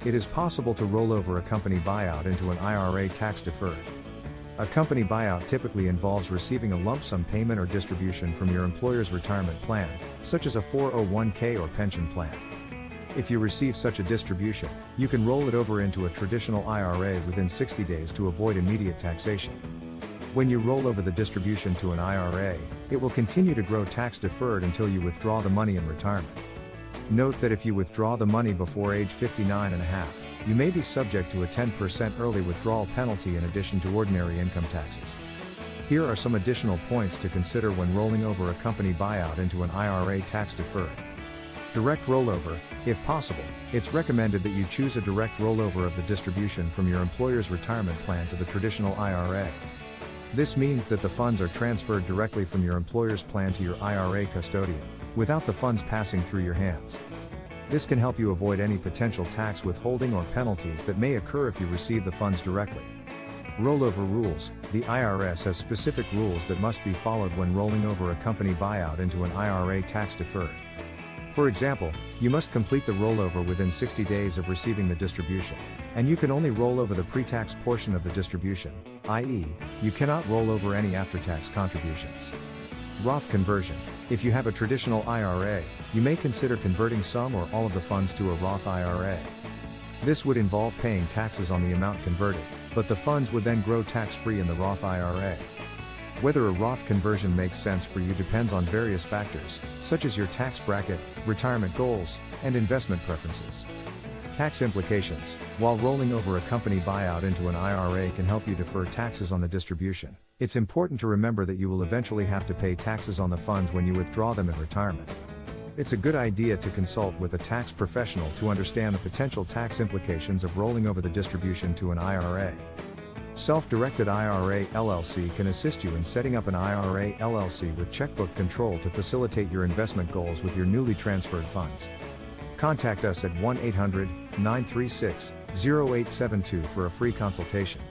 it is possible to roll over a company buyout into an IRA tax-deferred. A company buyout typically involves receiving a lump sum payment or distribution from your employer's retirement plan, such as a 401k or pension plan. If you receive such a distribution, you can roll it over into a traditional IRA within 60 days to avoid immediate taxation. When you roll over the distribution to an IRA, it will continue to grow tax-deferred until you withdraw the money in retirement. Note that if you withdraw the money before age 59.5, you may be subject to a 10% early withdrawal penalty in addition to ordinary income taxes. Here are some additional points to consider when rolling over a company buyout into an IRA tax-deferred. Direct rollover. If possible, it's recommended that you choose a direct rollover of the distribution from your employer's retirement plan to the traditional IRA. This means that the funds are transferred directly from your employer's plan to your IRA custodian, without the funds passing through your hands. This can help you avoid any potential tax withholding or penalties that may occur if you receive the funds directly. Rollover rules. The IRS has specific rules that must be followed when rolling over a company buyout into an IRA tax-deferred. For example, you must complete the rollover within 60 days of receiving the distribution, and you can only roll over the pre-tax portion of the distribution, i.e., you cannot roll over any after-tax contributions. Roth conversion. If you have a traditional IRA, you may consider converting some or all of the funds to a Roth IRA. This would involve paying taxes on the amount converted, but the funds would then grow tax-free in the Roth IRA. Whether a Roth conversion makes sense for you depends on various factors, such as your tax bracket, retirement goals, and investment preferences. Tax implications. While rolling over a company buyout into an IRA can help you defer taxes on the distribution, it's important to remember that you will eventually have to pay taxes on the funds when you withdraw them in retirement. It's a good idea to consult with a tax professional to understand the potential tax implications of rolling over the distribution to an IRA. Self-directed IRA LLC can assist you in setting up an IRA LLC with checkbook control to facilitate your investment goals with your newly transferred funds. Contact us at 1-800-936-0872 for a free consultation.